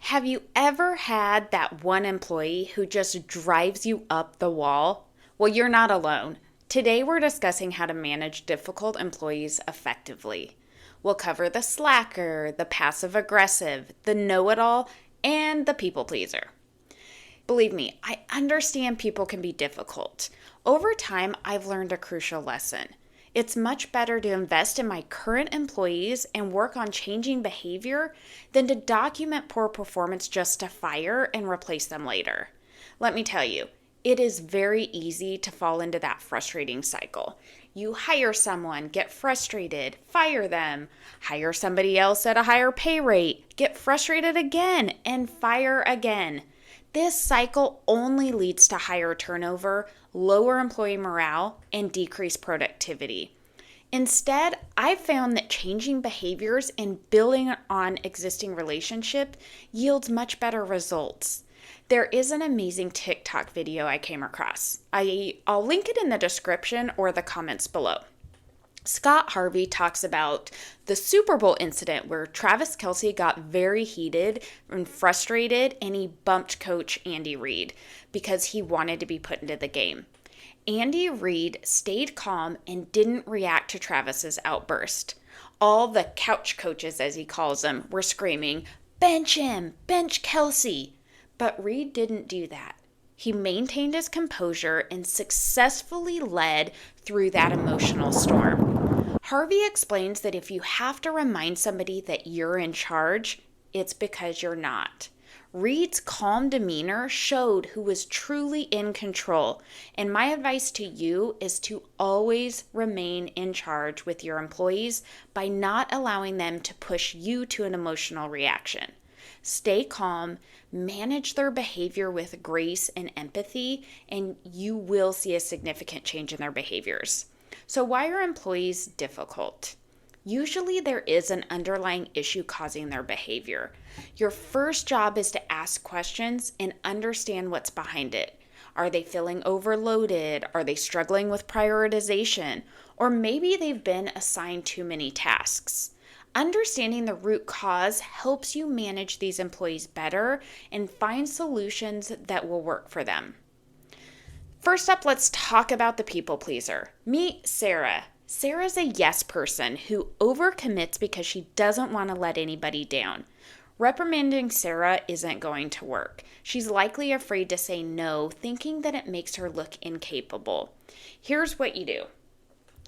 Have you ever had that one employee who just drives you up the wall? Well, you're not alone. Today we're discussing how to manage difficult employees effectively. We'll cover the slacker, the passive aggressive, the know-it-all, and the people pleaser. Believe me, I understand people can be difficult. Over time, I've learned a crucial lesson. It's much better to invest in my current employees and work on changing behavior than to document poor performance just to fire and replace them later. Let me tell you, it is very easy to fall into that frustrating cycle. You hire someone, get frustrated, fire them, hire somebody else at a higher pay rate, get frustrated again, and fire again. This cycle only leads to higher turnover, lower employee morale, and decreased productivity. Instead, I've found that changing behaviors and building on existing relationship yields much better results. There is an amazing TikTok video I came across. I'll link it in the description or the comments below. Scott Harvey talks about the Super Bowl incident where Kelsey got very heated and frustrated and he bumped coach Andy Reid because he wanted to be put into the game. Andy Reid stayed calm and didn't react to Travis's outburst. All the couch coaches, as he calls them, were screaming, "Bench him! Bench Kelsey!" But Reid didn't do that. He maintained his composure and successfully led through that emotional storm. Harvey explains that if you have to remind somebody that you're in charge, it's because you're not. Reid's calm demeanor showed who was truly in control, and my advice to you is to always remain in charge with your employees by not allowing them to push you to an emotional reaction. Stay calm, manage their behavior with grace and empathy, and you will see a significant change in their behaviors. So why are employees difficult? Usually there is an underlying issue causing their behavior. Your first job is to ask questions and understand what's behind it. Are they feeling overloaded? Are they struggling with prioritization? Or maybe they've been assigned too many tasks. Understanding the root cause helps you manage these employees better and find solutions that will work for them. First up, let's talk about the people pleaser. Meet Sarah. Sarah's a yes person who overcommits because she doesn't want to let anybody down. Reprimanding Sarah isn't going to work. She's likely afraid to say no, thinking that it makes her look incapable. Here's what you do.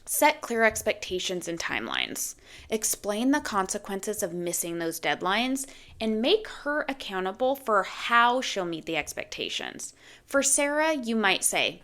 Set clear expectations and timelines. Explain the consequences of missing those deadlines and make her accountable for how she'll meet the expectations. For Sarah, you might say,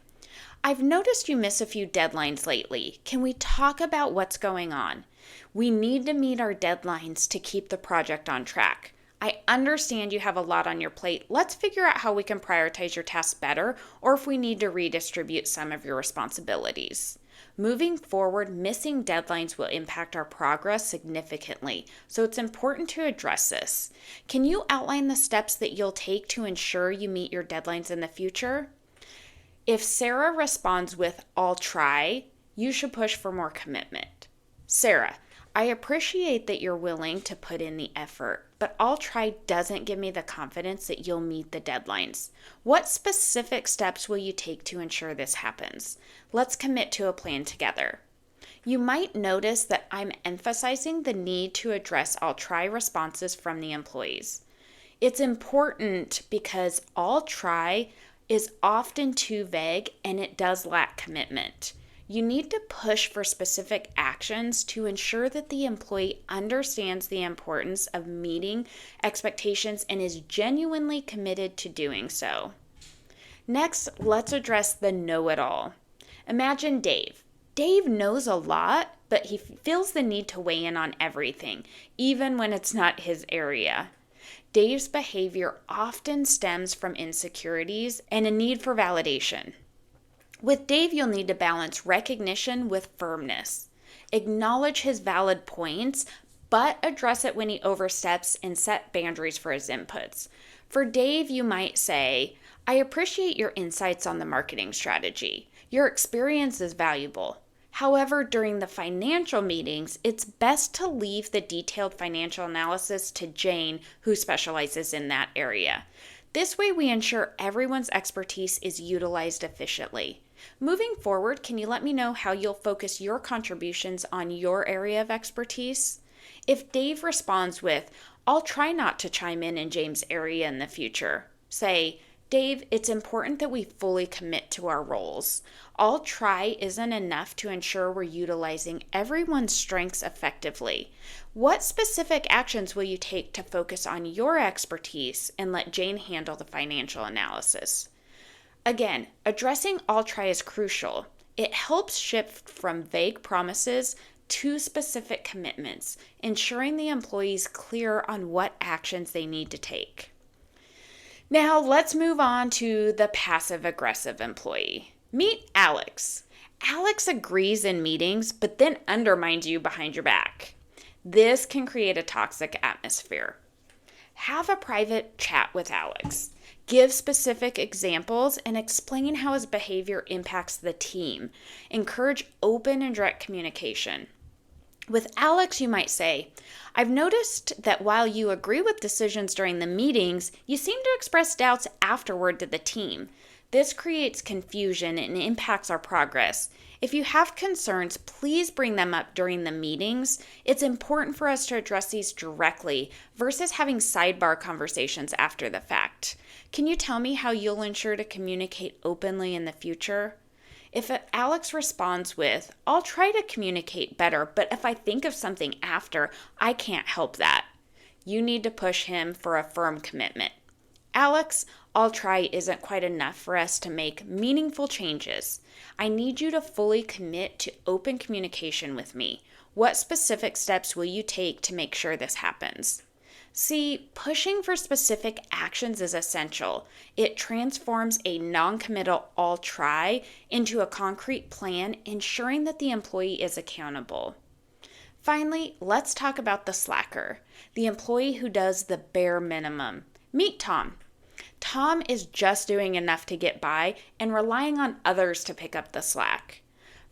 "I've noticed you miss a few deadlines lately. Can we talk about what's going on? We need to meet our deadlines to keep the project on track. I understand you have a lot on your plate. Let's figure out how we can prioritize your tasks better or if we need to redistribute some of your responsibilities." Moving forward, missing deadlines will impact our progress significantly, so it's important to address this. Can you outline the steps that you'll take to ensure you meet your deadlines in the future? If Sarah responds with, "I'll try," you should push for more commitment. Sarah, I appreciate that you're willing to put in the effort, but "I'll try" doesn't give me the confidence that you'll meet the deadlines. What specific steps will you take to ensure this happens? Let's commit to a plan together. You might notice that I'm emphasizing the need to address "I'll try" responses from the employees. It's important because "I'll try" is often too vague and it does lack commitment. You need to push for specific actions to ensure that the employee understands the importance of meeting expectations and is genuinely committed to doing so. Next, let's address the know-it-all. Imagine Dave. Dave knows a lot, but he feels the need to weigh in on everything, even when it's not his area. Dave's behavior often stems from insecurities and a need for validation. With Dave, you'll need to balance recognition with firmness. Acknowledge his valid points, but address it when he oversteps and set boundaries for his inputs. For Dave, you might say, "I appreciate your insights on the marketing strategy. Your experience is valuable. However, during the financial meetings, it's best to leave the detailed financial analysis to Jane, who specializes in that area. This way, we ensure everyone's expertise is utilized efficiently. Moving forward, can you let me know how you'll focus your contributions on your area of expertise? If Dave responds with, "I'll try not to chime in James' area in the future," say, "Dave, it's important that we fully commit to our roles. I'll try isn't enough to ensure we're utilizing everyone's strengths effectively. What specific actions will you take to focus on your expertise and let Jane handle the financial analysis?" Again, addressing "I'll try" is crucial. It helps shift from vague promises to specific commitments, ensuring the employee's clear on what actions they need to take. Now, let's move on to the passive-aggressive employee. Meet Alex. Alex agrees in meetings, but then undermines you behind your back. This can create a toxic atmosphere. Have a private chat with Alex. Give specific examples and explain how his behavior impacts the team. Encourage open and direct communication. With Alex, you might say, "I've noticed that while you agree with decisions during the meetings, you seem to express doubts afterward to the team. This creates confusion and impacts our progress. If you have concerns, please bring them up during the meetings. It's important for us to address these directly versus having sidebar conversations after the fact. Can you tell me how you'll ensure to communicate openly in the future?" If Alex responds with, "I'll try to communicate better, but if I think of something after, I can't help that," you need to push him for a firm commitment. "Alex, I'll try isn't quite enough for us to make meaningful changes. I need you to fully commit to open communication with me. What specific steps will you take to make sure this happens?" See, pushing for specific actions is essential. It transforms a non-committal "I'll try" into a concrete plan, ensuring that the employee is accountable. Finally, let's talk about the slacker, the employee who does the bare minimum. Meet Tom. Tom is just doing enough to get by and relying on others to pick up the slack.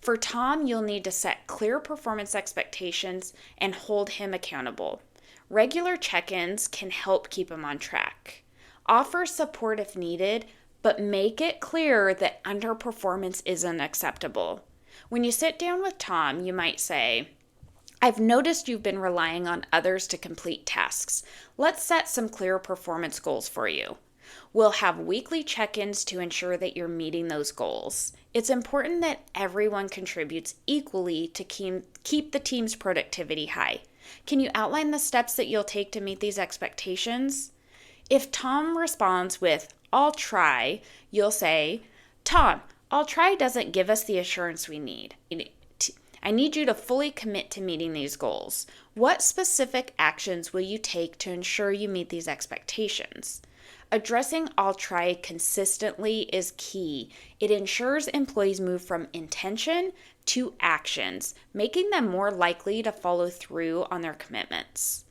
For Tom, you'll need to set clear performance expectations and hold him accountable. Regular check-ins can help keep him on track. Offer support if needed, but make it clear that underperformance isn't acceptable. When you sit down with Tom, you might say, "I've noticed you've been relying on others to complete tasks. Let's set some clear performance goals for you. We'll have weekly check-ins to ensure that you're meeting those goals. It's important that everyone contributes equally to keep the team's productivity high. Can you outline the steps that you'll take to meet these expectations?" If Tom responds with, "I'll try," you'll say, "Tom, I'll try doesn't give us the assurance we need. I need you to fully commit to meeting these goals. What specific actions will you take to ensure you meet these expectations?" Addressing "I'll try" consistently is key. It ensures employees move from intention to actions, making them more likely to follow through on their commitments.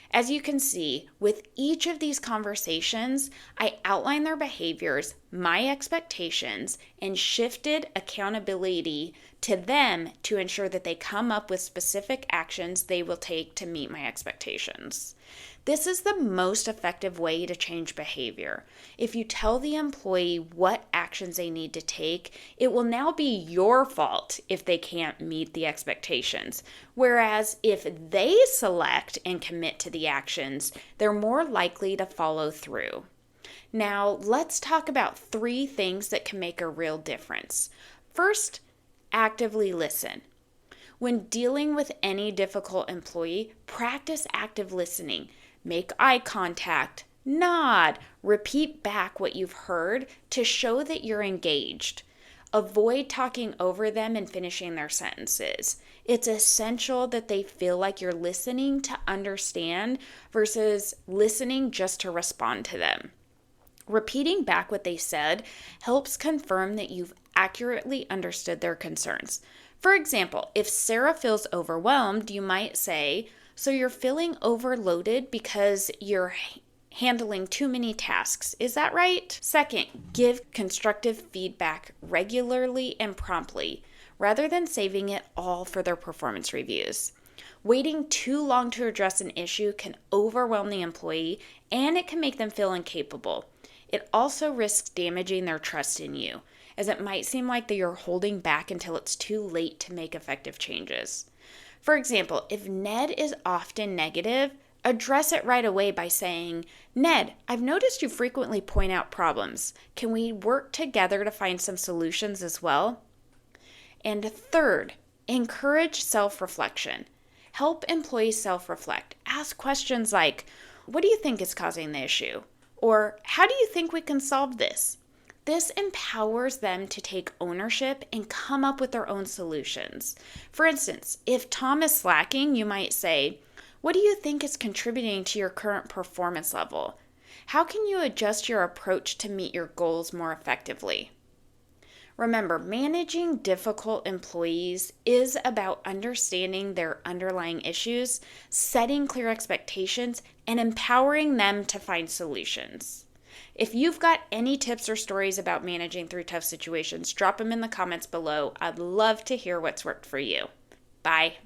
As you can see, with each of these conversations, I outlined their behaviors, my expectations, and shifted accountability to them to ensure that they come up with specific actions they will take to meet my expectations. This is the most effective way to change behavior. If you tell the employee what actions they need to take, it will now be your fault if they can't meet the expectations. Whereas if they select and commit to the actions, they're more likely to follow through. Now, let's talk about 3 things that can make a real difference. First, actively listen. When dealing with any difficult employee, practice active listening. Make eye contact, nod, repeat back what you've heard to show that you're engaged. Avoid talking over them and finishing their sentences. It's essential that they feel like you're listening to understand versus listening just to respond to them. Repeating back what they said helps confirm that you've accurately understood their concerns. For example, if Sarah feels overwhelmed, you might say, "So you're feeling overloaded because you're handling too many tasks, is that right?" Second, give constructive feedback regularly and promptly. rather than saving it all for their performance reviews. Waiting too long to address an issue can overwhelm the employee and it can make them feel incapable. It also risks damaging their trust in you, as it might seem like that you're holding back until it's too late to make effective changes. For example, if Ned is often negative, address it right away by saying, "Ned, I've noticed you frequently point out problems. Can we work together to find some solutions as well?" And third, encourage self-reflection. Help employees self-reflect. Ask questions like, "What do you think is causing the issue?" Or, "How do you think we can solve this?" This empowers them to take ownership and come up with their own solutions. For instance, if Tom is slacking, you might say, "What do you think is contributing to your current performance level? How can you adjust your approach to meet your goals more effectively?" Remember, managing difficult employees is about understanding their underlying issues, setting clear expectations, and empowering them to find solutions. If you've got any tips or stories about managing through tough situations, drop them in the comments below. I'd love to hear what's worked for you. Bye.